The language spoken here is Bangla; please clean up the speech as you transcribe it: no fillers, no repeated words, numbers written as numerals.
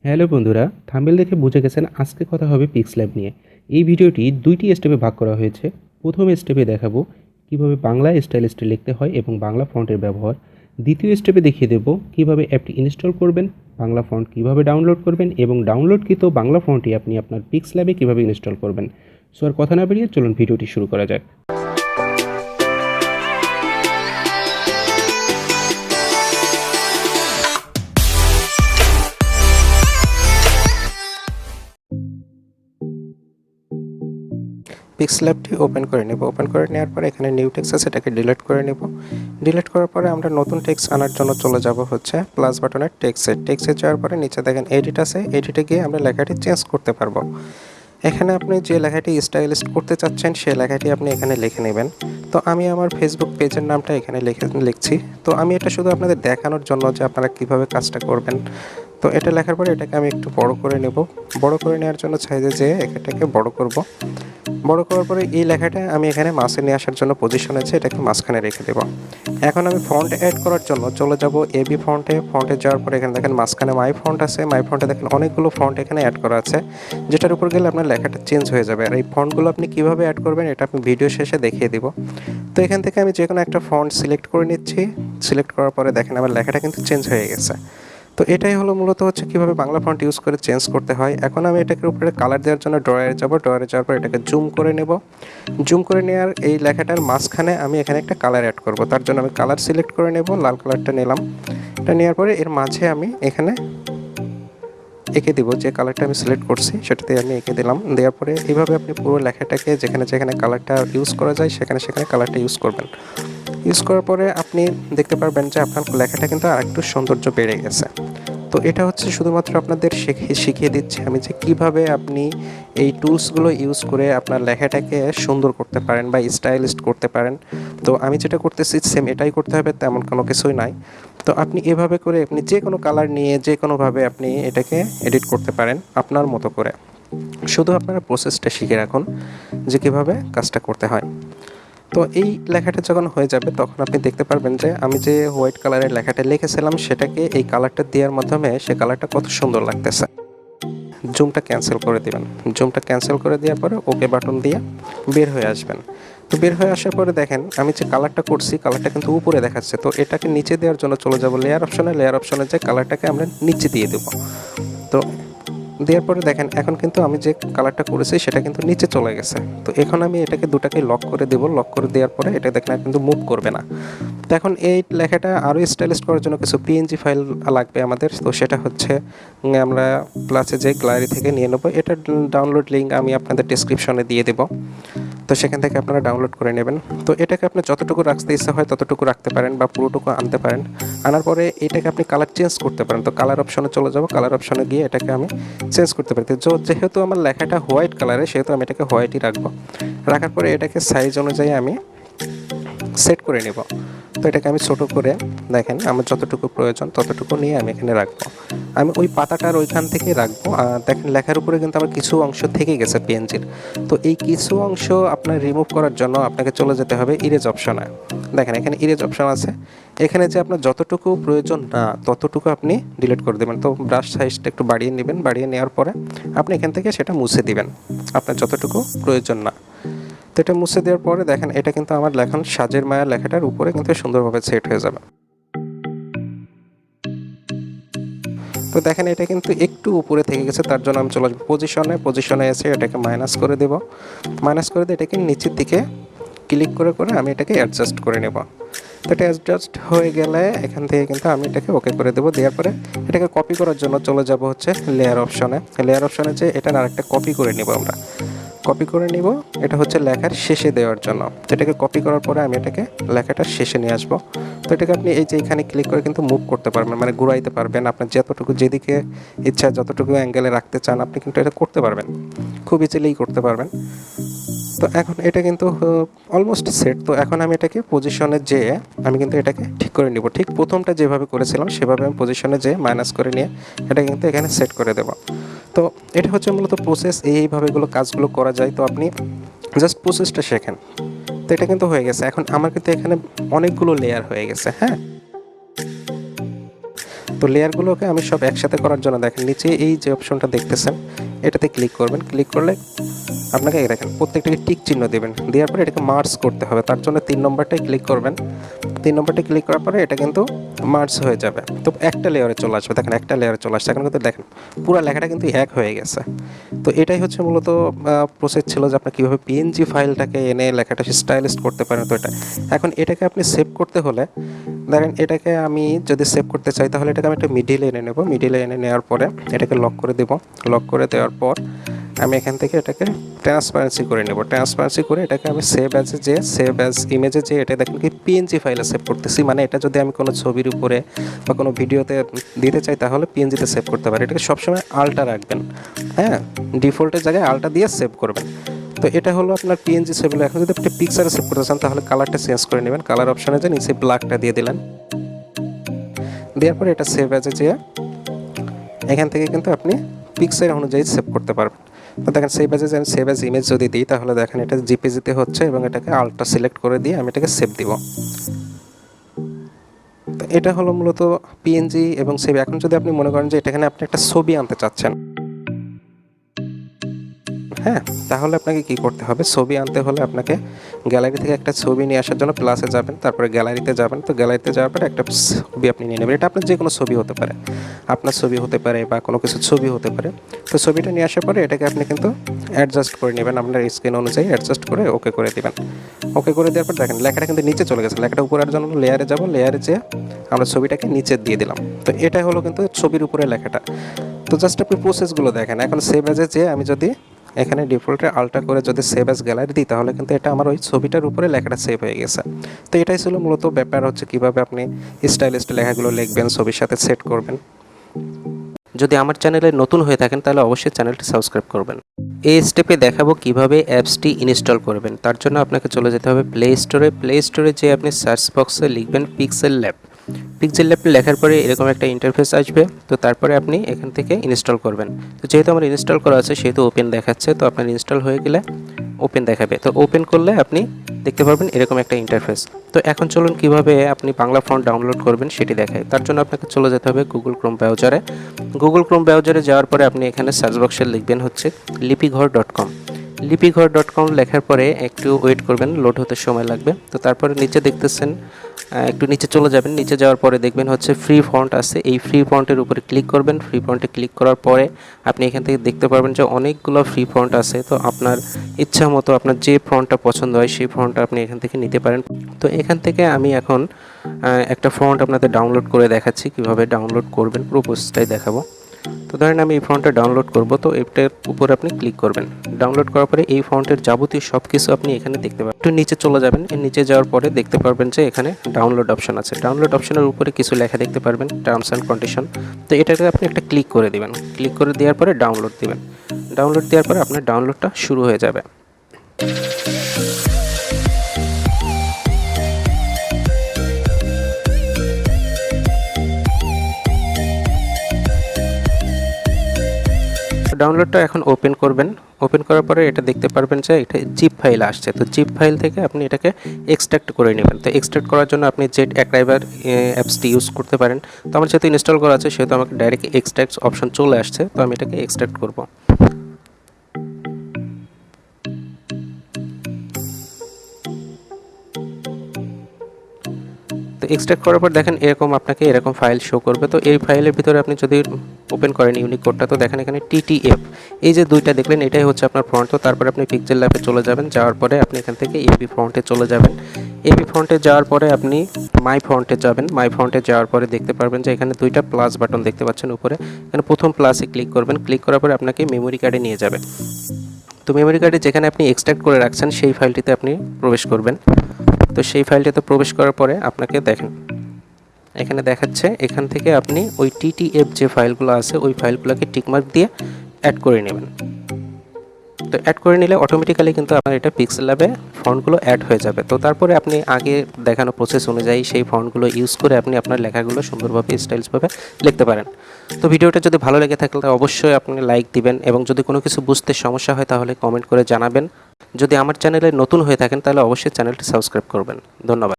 হ্যালো বন্ধুরা, থাম্বনেল দেখে বুঝে গেছেন আজকে কথা হবে পিক্সল্যাব নিয়ে। এই ভিডিওটি দুইটি স্টেপে ভাগ করা হয়েছে। প্রথম স্টেপে দেখাবো কিভাবে বাংলা স্টাইলিশে লিখতে হয় এবং বাংলা ফন্টের ব্যবহার। দ্বিতীয় স্টেপে দেখিয়ে দেব কিভাবে অ্যাপটি ইনস্টল করবেন, বাংলা ফন্ট কিভাবে ডাউনলোড করবেন এবং ডাউনলোডকৃত বাংলা ফন্টটি আপনি আপনার পিক্সল্যাবে কিভাবে ইনস্টল করবেন। সো আর কথা না বেরিয়ে চলুন ভিডিওটি শুরু করা যাক। পিক্সল্যাবটি ওপেন করে নেব। ওপেন করে নেওয়ার পরে এখানে নিউ টেক্সট আছে, সেটাকে ডিলিট করে নেব। ডিলিট করার পরে আমরা নতুন টেক্সট আনার জন্য চলে যাব হচ্ছে প্লাস বাটনের টেক্সটে যাওয়ার পরে নিচে দেখেন এডিট আছে, এডিটে গিয়ে আমরা লেখাটি চেঞ্জ করতে পারবো। এখানে আপনি যে লেখাটি স্টাইলিশ করতে চাচ্ছেন সেই লেখাটি আপনি এখানে লিখে নেবেন। তো আমি আমার ফেসবুক পেজের নামটা এখানে লিখছি। তো আমি এটা শুধু আপনাদের দেখানোর জন্য যে আপনারা কীভাবে কাজটা করবেন। তো এটা লেখার পরে এটাকে আমি একটু বড় করে নেব। বড় করে নেওয়ার জন্য চাইলে যে এটাকে বড় করব। বড় করার পরে এই লেখাটা আমি এখানে মাঝে নিয়ে আসার জন্য পজিশন আছে, এটাকে মাঝখানে রেখে দেব। এখন আমি ফন্ট অ্যাড করার জন্য চলে যাব এবি ফন্টে যাওয়ার পরে এখানে দেখেন মাঝখানে মাই ফন্ট আছে। মাই ফন্টে দেখেন অনেকগুলো ফন্ট এখানে অ্যাড করা আছে, যেটার উপর গেলে আপনার লেখাটা চেঞ্জ হয়ে যাবে। আর এই ফন্টগুলো আপনি কীভাবে অ্যাড করবেন এটা আমি ভিডিও শেষে দেখিয়ে দিব। তো এখান থেকে আমি যে কোনো একটা ফন্ট সিলেক্ট করে নিচ্ছি। সিলেক্ট করার পরে দেখেন আমার লেখাটা কিন্তু চেঞ্জ হয়ে গেছে। তো এটাই হলো মূলত হচ্ছে কীভাবে বাংলা ফন্ট ইউজ করে চেঞ্জ করতে হয়। এখন আমি এটাকে উপরে কালার দেওয়ার জন্য ড্রয়ারে যাব। ড্রয়ারে যাওয়ার পর এটাকে জুম করে নেব। জুম করে নেওয়ার এই লেখাটার মাঝখানে আমি এখানে একটা কালার অ্যাড করব। তার জন্য আমি কালার সিলেক্ট করে নেব, লাল কালারটা নিলাম। এটা নেওয়ার পরে এর মাঝে আমি এখানে এঁকে দিব, যে কালারটা আমি সিলেক্ট করছি সেটাতে আমি এঁকে দিলাম। দেওয়ার পরে এইভাবে আপনি পুরো লেখাটাকে যেখানে যেখানে কালারটা ইউজ করা যায় সেখানে সেখানে কালারটা ইউজ করবেন। ইউজ করার পরে আপনি দেখতে পারবেন যে আপনার লেখাটা কিন্তু আরেকটু সৌন্দর্য বেড়ে গেছে। তো এটা হচ্ছে শুধুমাত্র আপনাদের শিখিয়ে দিচ্ছি আমি যে কীভাবে আপনি এই টুলসগুলো ইউজ করে আপনার লেখাটাকে সুন্দর করতে পারেন বা স্টাইলিশ করতে পারেন। তো আমি যেটা করতেছি সেম এটাই করতে হবে, তেমন কোনো কিছুই নাই। তো আপনি এভাবে করে আপনি যে কোনো কালার নিয়ে যে কোনোভাবে আপনি এটাকে এডিট করতে পারেন আপনার মতো করে। শুধু আপনারা প্রসেসটা শিখে রাখুন যে কীভাবে কাজটা করতে হয়। তো এই লেখাটা যখন হয়ে যাবে তখন আপনি দেখতে পারবেন যে আমি যে হোয়াইট কালারের লেখাটা লিখেছিলাম সেটাকে এই কালারটা দেওয়ার মাধ্যমে সে কালারটা কত সুন্দর লাগতেছে। জুমটা ক্যান্সেল করে দিবেন। জুমটা ক্যান্সেল করে দেওয়ার পরে ওকে বাটন দিয়ে বের হয়ে আসবেন। তো বের হয়ে আসার পরে দেখেন আমি যে কালারটা করছি কালারটা কিন্তু উপরে দেখাচ্ছে। তো এটাকে নিচে দেওয়ার জন্য চলে যাব লেয়ার অপশনে যে কালারটাকে আমরা নিচে দিয়ে দেবো। তো দেওয়ার পরে দেখেন এখন কিন্তু আমি যে কালারটা করেছি সেটা কিন্তু নিচে চলে গেছে। তো এখন আমি এটাকে দুটাকে লক করে দেবো। লক করে দেওয়ার পরে এটা দেখেন কিন্তু মুভ করবে না। তো এখন এই লেখাটা আরও স্টাইলিশ করার জন্য কিছু পিএনজি ফাইল লাগবে আমাদের। তো সেটা হচ্ছে আমরা প্লাসে যে গ্যালারি থেকে নিয়ে নেবো। এটার ডাউনলোড লিঙ্ক আমি আপনাদের ডিসক্রিপশনে দিয়ে দেবো। তো সেখান থেকে আপনারা ডাউনলোড করে নেবেন। তো এটাকে আপনি যতটুকু রাখতে ইচ্ছা হয় ততটুকু রাখতে পারেন বা পুরোটুকু আনতে পারেন। আনার পরে এটাকে আপনি কালার চেঞ্জ করতে পারেন। তো কালার অপশনে চলে যাব। কালার অপশনে গিয়ে এটাকে আমি চেঞ্জ করতে পারি। তো যেহেতু আমার লেখাটা হোয়াইট কালারে সেহেতু আমি এটাকে হোয়াইটই রাখবো। রাখার পরে এটাকে সাইজ অনুযায়ী আমি সেট করে নেব। তো এটাকে আমি ছোটো করে দেখেন আমার যতটুকু প্রয়োজন ততটুকু নিয়ে আমি এখানে রাখবো। আমি ওই পাতাটার ওইখান থেকে রাখবো। দেখেন লেখার উপরে কিন্তু আমার কিছু অংশ থেকে গেছে পিএনজির। তো এই কিছু অংশ আপনার রিমুভ করার জন্য আপনাকে চলে যেতে হবে ইরেজ অপশনে। দেখেন এখানে ইরেজ অপশন আছে। এখানে যে আপনার যতটুকু প্রয়োজন না ততটুকু আপনি ডিলিট করে দেবেন। তো ব্রাশ সাইজটা একটু বাড়িয়ে নেবেন। বাড়িয়ে নেওয়ার পরে আপনি এখান থেকে সেটা মুছে দিবেন আপনার যতটুকু প্রয়োজন না। তো এটা মুছে দেওয়ার পরে দেখেন এটা কিন্তু আমার লেখন সাজের মায়া লেখাটার উপরে কিন্তু সুন্দরভাবে সেট হয়ে যাবে। তো দেখেন এটা কিন্তু একটু উপরে থেকে গেছে, তার জন্য আমি চলে আসবো পজিশনে এসে এটাকে মাইনাস করে দেব। মাইনাস করে দিয়ে এটাকে নিচের দিকে ক্লিক করে করে আমি এটাকে অ্যাডজাস্ট করে নেব। তো এটা অ্যাডজাস্ট হয়ে গেলে এখান থেকে কিন্তু আমি এটাকে ওকে করে দেবো। দেওয়ার পরে এটাকে কপি করার জন্য চলে যাব হচ্ছে লেয়ার অপশনে যে এটার আরেকটা কপি করে নেব আমরা। কপি করে নিব, এটা হচ্ছে লেখার শেষে দেওয়ার জন্য। তো এটাকে কপি করার পরে আমি এটাকে লেখাটার শেষে নিয়ে আসবো। তো এটাকে আপনি এই যে এখানে ক্লিক করে কিন্তু মুভ করতে পারবেন, মানে ঘুরাইতে পারবেন। আপনার যতটুকু যেদিকে ইচ্ছা যতটুকু অ্যাঙ্গেলে রাখতে চান আপনি কিন্তু এটা করতে পারবেন, খুব ইজিলিই করতে পারবেন। তো এখন এটা কিন্তু অলমোস্ট সেট। তো এখন আমি এটাকে পজিশনে যেয়ে আমি কিন্তু এটাকে ঠিক করে নিব। ঠিক প্রথমটা যেভাবে করেছিলাম সেভাবে আমি পজিশনে যেয়ে মাইনাস করে নিয়ে এটা কিন্তু এখানে সেট করে দেবো। তো এটা হচ্ছে মূলত প্রসেস, এইভাবে এগুলো কাজগুলো করা যায়। তো আপনি জাস্ট প্রসেসটা শেখেন। তো এটা কিন্তু হয়ে গেছে। এখন আমার কিন্তু এখানে অনেকগুলো লেয়ার হয়ে গেছে। হ্যাঁ, তো লেয়ারগুলোকে আমি সব একসাথে করার জন্য দেখেন নিচে এই যে অপশনটা দেখতেছেন এটাতে ক্লিক করবেন। ক্লিক করলে আপনাকে দেখেন প্রত্যেকটাকে টিক চিহ্ন দেবেন, দেওয়ার পরে এটাকে মার্জ করতে হবে। তার জন্য 3 নম্বরটায় ক্লিক করবেন। 3 নম্বরটায় ক্লিক করার পরে এটা কিন্তু মার্জ হয়ে যাবে। তো একটা লেয়ারে চলে আসবে, দেখেন একটা লেয়ারে চলে আসছে। এখন কিন্তু দেখেন পুরো লেখাটা কিন্তু এক হয়ে গেছে। তো এটাই হচ্ছে মূলত প্রসেস ছিল যে আপনি কীভাবে পিএনজি ফাইলটাকে এনে লেখাটা স্টাইলিশ করতে পারেন। তো এটা এখন এটাকে আপনি সেভ করতে হলে দেখেন এটাকে আমি যদি সেভ করতে চাই তাহলে এটাকে আমি একটা মিডিলে এনে নেব। মিডিলে এনে নেওয়ার পরে এটাকে লক করে দেব। লক করে দেওয়ার পর আমি এখান থেকে এটাকে ট্রান্সপারেন্সি করে নেব। ট্রান্সপারেন্সি করে এটাকে আমি সেভ অ্যাজ ইমেজে যে এটা দেখেন কি পিএনজি ফাইলে সেভ করতেছি। মানে এটা যদি আমি কোনো ছবির উপরে বা কোনো ভিডিওতে দিতে চাই তাহলে পিএনজিতে সেভ করতে পারি। এটাকে সবসময় আলটা রাখবেন, হ্যাঁ, ডিফল্টের জায়গায় আলটা দিয়ে সেভ করবেন। তো এটা হলো আপনার পিএনজি সেভ হলো। এখন যদি আপনি পিকচারে সেভ করতে চান তাহলে কালারটা চেঞ্জ করে নেবেন। কালার অপশানে যে নিচে ব্ল্যাকটা দিয়ে দিলেন, দেওয়ার পরে এটা সেভ অ্যাজে যে এখান থেকে কিন্তু আপনি পিক্সেল অনুযায়ী সেভ করতে পারবেন। তো দেখেন সেভ অ্যাজ ইমেজ যদি দিই তাহলে দেখেন এটা জিপিজিতে হচ্ছে এবং এটাকে আলট্রা সিলেক্ট করে দিয়ে আমি এটাকে সেভ দিব। তো এটা হলো মূলত পিএনজি এবং সেভ। এখন যদি আপনি মনে করেন যে এখানে আপনি একটা ছবি আনতে চাচ্ছেন, হ্যাঁ, তাহলে আপনাকে কি করতে হবে, ছবি আনতে হলে আপনাকে গ্যালারি থেকে একটা ছবি নিয়ে আসার জন্য প্লাসে যাবেন, তারপরে গ্যালারিতে যাবেন। তো গ্যালারিতে যাওয়ার পরে একটা ছবি আপনি নিয়ে নেবেন। এটা আপনার যে কোনো ছবি হতে পারে, আপনার ছবি হতে পারে বা কোনো কিছু ছবি হতে পারে। তো ছবিটা নিয়ে আসার পরে এটাকে আপনি কিন্তু অ্যাডজাস্ট করে নেবেন, আপনার স্ক্রিন অনুযায়ী অ্যাডজাস্ট করে ওকে করে দেবেন। ওকে করে দেওয়ার পর দেখেন লেখাটা কিন্তু নিচে চলে গেছে। লেখাটা উপরে জন্য লেয়ারে যাব, লেয়ারে যেয়ে আমরা ছবিটাকে নিচে দিয়ে দিলাম। তো এটা হলো কিন্তু ছবির উপরে লেখাটা। তো জাস্ট আপনি প্রসেসগুলো দেখেন। এখন সেভ অ্যাজে যে আমি যদি এখানে ডিফল্টে আলটা করে যদি সেভ অ্যাজ গ্যালারি দিই তাহলে কিন্তু এটা আমার ওই ছবিটার উপরে লেখাটা সেভ হয়ে গেছে। তো এটাই ছিল মূলত ব্যাপার, হচ্ছে কীভাবে আপনি স্টাইলিশ লেখাগুলো লিখবেন, ছবির সাথে সেট করবেন। যদি আমার চ্যানেলে নতুন হয়ে থাকেন তাহলে অবশ্যই চ্যানেলটি সাবস্ক্রাইব করবেন। এই স্টেপে দেখাবো কিভাবে অ্যাপসটি ইনস্টল করবেন। তার জন্য আপনাকে চলে যেতে হবে প্লে স্টোরে। প্লে স্টোরে যে আপনি সার্চ বক্সে লিখবেন পিক্সেল ল্যাব। পিক্সেল ল্যাব লেখার পরে এরকম একটা ইন্টারফেস আসবে। তো তারপরে আপনি এখান থেকে ইনস্টল করবেন। তো যেহেতু আমার ইনস্টল করা আছে সেহেতু ওপেন দেখাচ্ছে। তো আপনার ইনস্টল হয়ে গেলে ওপেন দেখাবে। তো ওপেন করলে আপনি দেখতে পারবেন এরকম একটা ইন্টারফেস। তো এখন চলুন কিভাবে আপনি বাংলা ফন্ট ডাউনলোড করবেন সেটি দেখায়। তার জন্য আপনাকে চলে যেতে হবে গুগল ক্রোম ব্রাউজারে। গুগল ক্রোম ব্রাউজারে যাওয়ার পরে আপনি এখানে সার্চ বক্সে লিখবেন হচ্ছে লিপিঘর.com। লিপিঘর.com লেখার পরে একটু ওয়েট করবেন, লোড হতে সময় লাগবে। তো তারপরে নিচে দেখতেছেন, একটু নিচে চলে যাবেন। নিচে যাওয়ার পরে দেখবেন হচ্ছে ফ্রি ফন্ট আছে। এই ফ্রি ফন্টের উপরে ক্লিক করবেন। ফ্রি ফন্টে ক্লিক করার পরে আপনি এখান থেকে দেখতে পারবেন যে অনেকগুলো ফ্রি ফন্ট আছে। তো আপনার ইচ্ছা মতো আপনার যে ফন্টটা পছন্দ হয় সেই ফন্টটা আপনি এখান থেকে নিতে পারেন। তো এখান থেকে আমি এখন একটা ফন্ট আপনাদের ডাউনলোড করে দেখাচ্ছি, কিভাবে ডাউনলোড করবেন পুরো প্রসেসটাই দেখাবো। তো ধরেন আমি এই ফন্টটা ডাউনলোড করব। তো এটার উপর আপনি ক্লিক করবেন। ডাউনলোড করার পরে এই ফন্টের যাবতীয় সব কিছু আপনি এখানে দেখতে পাবেন। একটু নিচে চলে যাবেন। এর নিচে যাওয়ার পরে দেখতে পারবেন যে এখানে ডাউনলোড অপশন আছে। ডাউনলোড অপশনের উপরে কিছু লেখা দেখতে পারবেন, টার্মস অ্যান্ড কন্ডিশন। তো এটাকে আপনি একটা ক্লিক করে দিবেন। ক্লিক করে দেওয়ার পরে ডাউনলোড দিবেন। ডাউনলোড দেওয়ার পরে আপনার ডাউনলোডটা শুরু হয়ে যাবে। ডাউনলোডটা এখন ওপেন করবেন। ওপেন করার পরে এটা দেখতে পারবেন যে এটা জিপ ফাইল আসছে। তো জিপ ফাইল থেকে আপনি এটাকে এক্সট্রাক্ট করে নেবেন। তো এক্সট্রাক্ট করার জন্য আপনি 𝐿 অ্যাপসটি ইউজ করতে পারেন। তো আমার যেহেতু ইনস্টল করা আছে সেহেতু আমাকে ডাইরেক্ট এক্সট্রাক্ট অপশন চলে আসছে। তো আমি এটাকে এক্সট্রাক্ট করব। তো এক্সট্রাক্ট করার পর দেখেন এরকম ফাইল শো করবে। তো এই ফাইলের ভিতরে আপনি যদি ওপেন করেন ইউনিক কোডটা, তো দেখেন এখানে TTF এই যে দুইটা দেখলেন এটাই হচ্ছে আপনার ফন্ট। তো তারপরে আপনি পিক্সেল ল্যাবে চলে যাবেন। যাওয়ার পরে আপনি এখান থেকে এবি ফন্টে চলে যাবেন। এবি ফন্টে যাওয়ার পরে আপনি মাই ফন্টে যাবেন। মাই ফন্টে যাওয়ার পরে দেখতে পারবেন যে এখানে দুইটা প্লাস বাটন দেখতে পাচ্ছেন উপরে। এখানে প্রথম প্লাসে ক্লিক করবেন। ক্লিক করার পরে আপনাকে মেমোরি কার্ডে নিয়ে যাবে। তো মেমোরি কার্ডে যেখানে আপনি এক্সট্রাক্ট করে রাখছেন সেই ফাইলটিতে আপনি প্রবেশ করবেন। তো সেই ফাইলটিতে প্রবেশ করার পরে আপনাকে দেখেন এখানে দেখাচ্ছে এখান থেকে আপনি ওই TTF যে ফাইলগুলো আছে ওই ফাইলগুলোকে টিকমার্ক দিয়ে অ্যাড করে নেবেন। তো অ্যাড করে নিলে অটোমেটিক্যালি কিন্তু আপনার এটা পিক্সেল ল্যাবে ফন্টগুলো অ্যাড হয়ে যাবে। তো তারপরে আপনি আগে দেখানো প্রসেস অনুযায়ী সেই ফন্টগুলো ইউজ করে আপনি আপনার লেখাগুলো সুন্দরভাবে স্টাইলিশভাবে লিখতে পারেন। তো ভিডিওটা যদি ভালো লেগে থাকে তাহলে অবশ্যই আপনি লাইক দিবেন এবং যদি কোনো কিছু বুঝতে সমস্যা হয় তাহলে কমেন্ট করে জানাবেন। যদি আমার চ্যানেলে নতুন হয়ে থাকেন তাহলে অবশ্যই চ্যানেলটি সাবস্ক্রাইব করবেন। ধন্যবাদ।